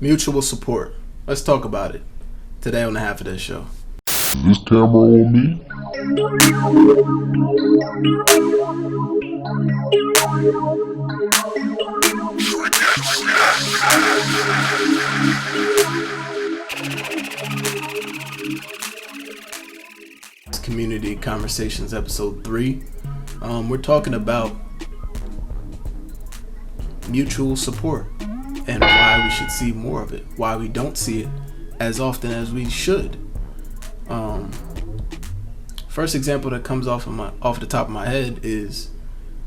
Mutual support. Let's talk about it today on the Half of This Show. Is this camera on me? Community Conversations episode 3. We're talking about mutual support and why we should see more of it, why we don't see it as often as we should. First example that comes off the top of my head is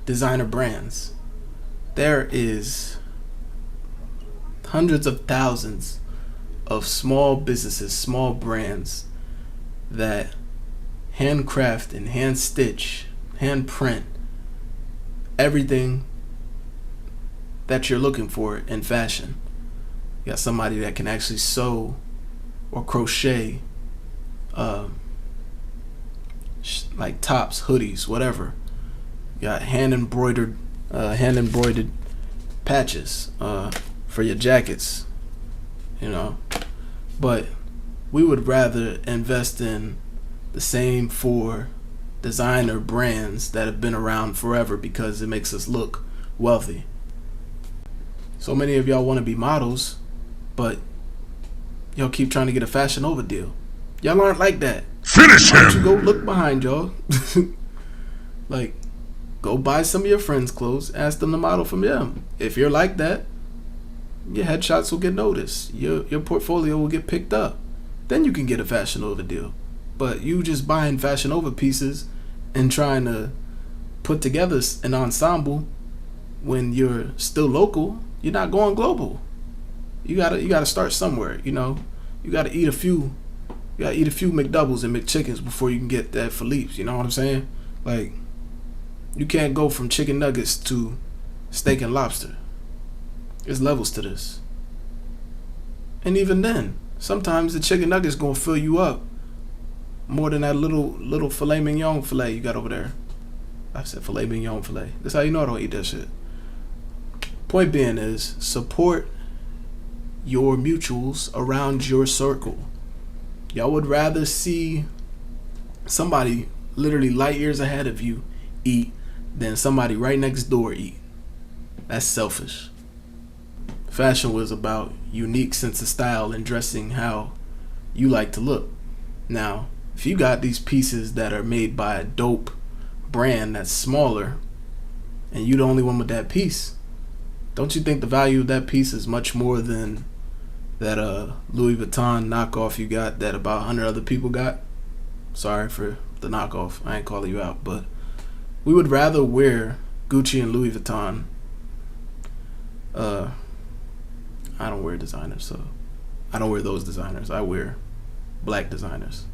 designer brands. There is hundreds of thousands of small businesses, small brands that handcraft and hand stitch, hand print everything that you're looking for in fashion. You got somebody that can actually sew or crochet like tops, hoodies, whatever. You got hand embroidered patches for your jackets, but we would rather invest in the same for designer brands that have been around forever because it makes us look wealthy. So many of y'all want to be models, but y'all keep trying to get a Fashion Nova deal. Y'all aren't like that. Finish him! Why don't you go look behind y'all? Like, go buy some of your friends' clothes, ask them to model from them. If you're like that, your headshots will get noticed. Your portfolio will get picked up. Then you can get a Fashion Nova deal. But you just buying Fashion Nova pieces and trying to put together an ensemble when you're still local, you're not going global. You gotta start somewhere. You gotta eat a few McDoubles and McChickens before you can get that Philippe's. You know what I'm saying? Like, you can't go from chicken nuggets to steak and lobster. There's levels to this. And even then, sometimes the chicken nuggets gonna fill you up more than that little filet mignon filet you got over there. I said filet mignon filet. That's how you know I don't eat that shit. Point being is, support your mutuals around your circle. Y'all would rather see somebody literally light years ahead of you eat than somebody right next door eat. That's selfish. Fashion was about unique sense of style and dressing how you like to look. Now, if you got these pieces that are made by a dope brand that's smaller and you the only one with that piece, don't you think the value of that piece is much more than that Louis Vuitton knockoff you got that about 100 other people got? Sorry for the knockoff. I ain't calling you out, but we would rather wear Gucci and Louis Vuitton. I don't wear designers, so I don't wear those designers. I wear black designers.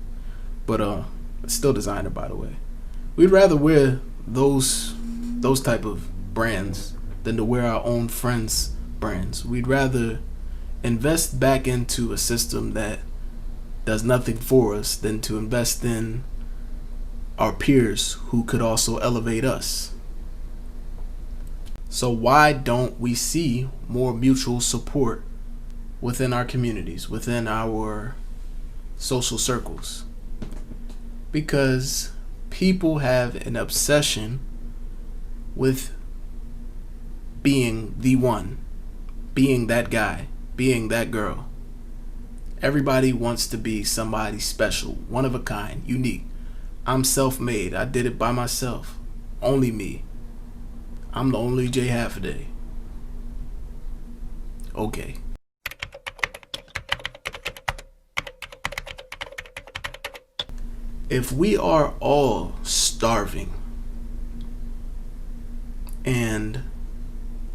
But it's still designer, by the way. We'd rather wear those type of brands than to wear our own friends' brands. We'd rather invest back into a system that does nothing for us than to invest in our peers who could also elevate us. So why don't we see more mutual support within our communities, within our social circles? Because people have an obsession with being the one, being that guy, being that girl. Everybody wants to be somebody special, one of a kind, unique. I'm self-made. I did it by myself. Only me. I'm the only J Halfaday. Okay. If we are all starving and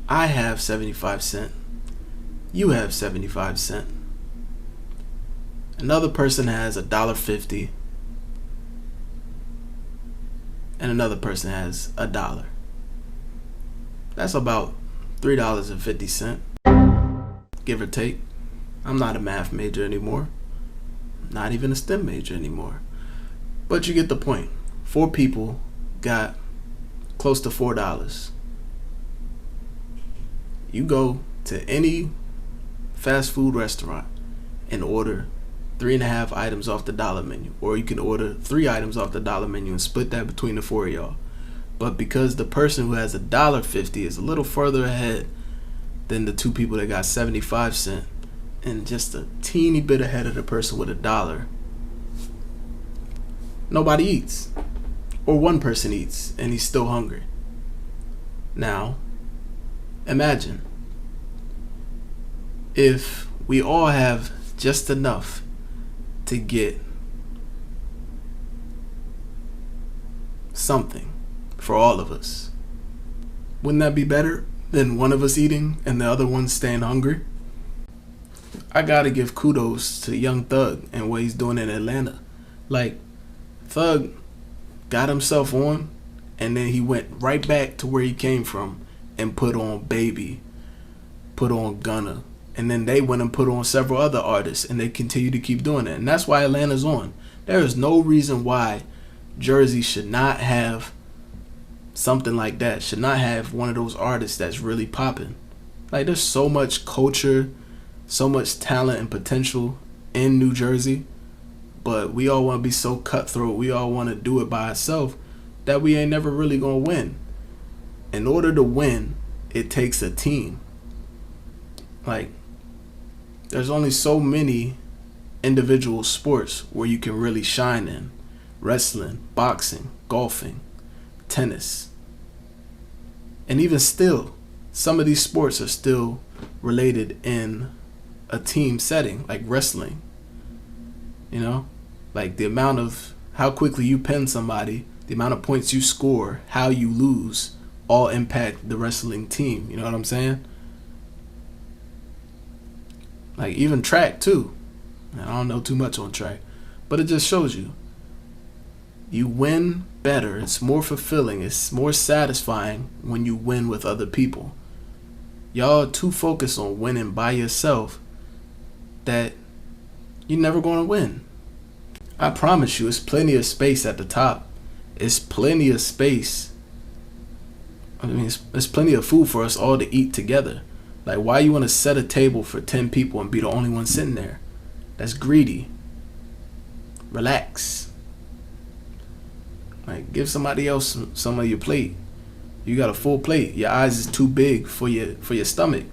I have 75 cents, you have 75 cents, another person has $1.50, and another person has $1. That's about $3.50, give or take. I'm not a math major anymore, not even a STEM major anymore. But you get the point. 4 people got close to $4. You go to any fast food restaurant and order 3.5 items off the dollar menu, or you can order 3 items off the dollar menu and split that between the 4 of y'all. But because the person who has $1.50 is a little further ahead than the 2 people that got 75 cents, and just a teeny bit ahead of the person with $1, nobody eats, or one person eats and he's still hungry. Now, imagine if we all have just enough to get something for all of us. Wouldn't that be better than one of us eating and the other one staying hungry? I gotta give kudos to Young Thug and what he's doing in Atlanta. Like, Thug got himself on, and then he went right back to where he came from and put on Baby, put on Gunna, and then they went and put on several other artists, and they continue to keep doing it. And that's why Atlanta's on. There is no reason why Jersey should not have something like that, should not have one of those artists that's really popping. Like, there's so much culture, so much talent and potential in New Jersey, but we all want to be so cutthroat, we all want to do it by ourselves, that we ain't never really gonna win. In order to win, it takes a team. Like, there's only so many individual sports where you can really shine in. Wrestling, boxing, golfing, tennis. And even still, some of these sports are still related in a team setting, like wrestling. You know? Like, the amount of how quickly you pin somebody, the amount of points you score, how you lose, all impact the wrestling team. You know what I'm saying? Like, even track too. I don't know too much on track, but it just shows you. You win better. It's more fulfilling. It's more satisfying when you win with other people. Y'all are too focused on winning by yourself that you're never going to win. I promise you, it's plenty of space at the top. It's plenty of space. I mean, it's plenty of food for us all to eat together. Like, why you want to set a table for 10 people and be the only one sitting there? That's greedy. Relax. Like, give somebody else some of your plate. You got a full plate. Your eyes is too big for your stomach.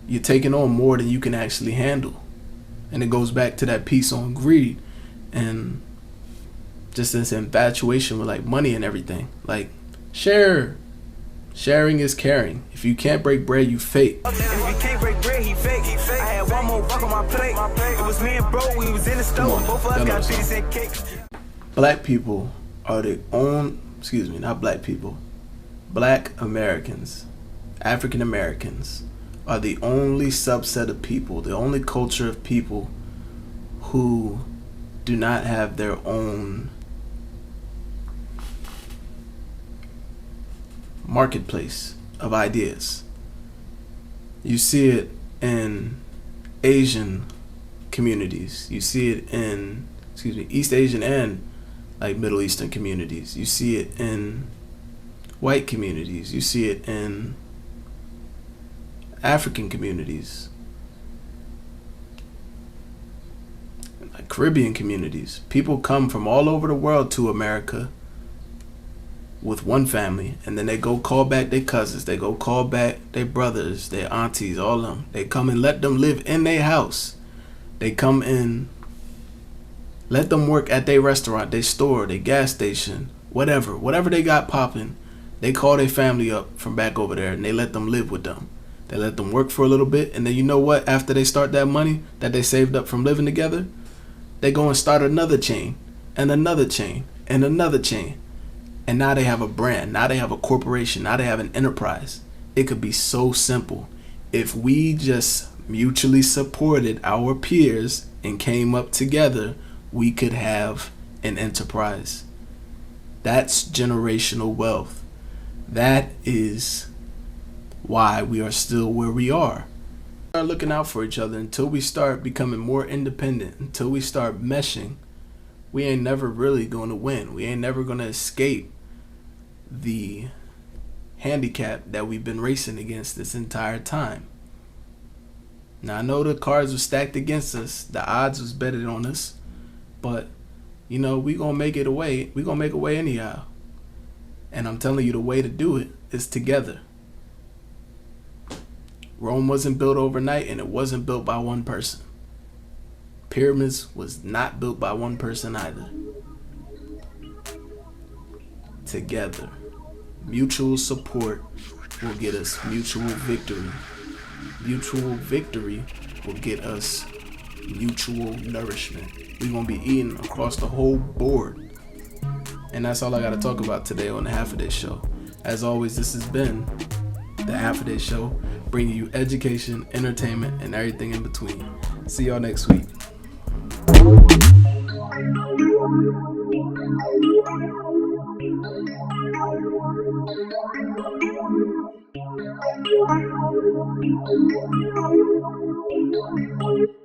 You're taking on more than you can actually handle. And it goes back to that piece on greed and just this infatuation with, like, money and everything. Like, share. Sharing is caring. If you can't break bread, you fake. If you can't break bread, he fake. I had one more buck on my plate. It was me and bro, we was in the store. Both of us got 50 cent cakes. Black people are not black people. Black Americans, African Americans are the only subset of people, the only culture of people who do not have their own marketplace of ideas. You see it in Asian communities. You see it in, East Asian and like Middle Eastern communities. You see it in white communities. You see it in African communities, like Caribbean communities. People come from all over the world to America with one family, and then they go call back their cousins, they go call back their brothers, their aunties, all of them. They come and let them live in their house. They come in, let them work at their restaurant, their store, their gas station, whatever they got popping. They call their family up from back over there, and they let them live with them. They let them work for a little bit, and then you know what? After they start that money that they saved up from living together, they go and start another chain, and another chain, and another chain. And now they have a brand. Now they have a corporation. Now they have an enterprise. It could be so simple. If we just mutually supported our peers and came up together, we could have an enterprise. That's generational wealth. That is why we are still where we are. We start looking out for each other until we start becoming more independent, until we start meshing. We ain't never really going to win. We ain't never going to escape the handicap that we've been racing against this entire time. Now I know the cards were stacked against us. The odds was betted on us. But, you know, we gonna make it a way. We gonna make a way anyhow. And I'm telling you, the way to do it is together. Rome wasn't built overnight, and it wasn't built by one person. Pyramids was not built by one person either. Together. Mutual support will get us mutual victory. Mutual victory will get us mutual nourishment. We're going to be eating across the whole board. And that's all I got to talk about today on the Half a Day Show. As always, this has been the Half a Day Show, bringing you education, entertainment, and everything in between. See y'all next week. Thank you.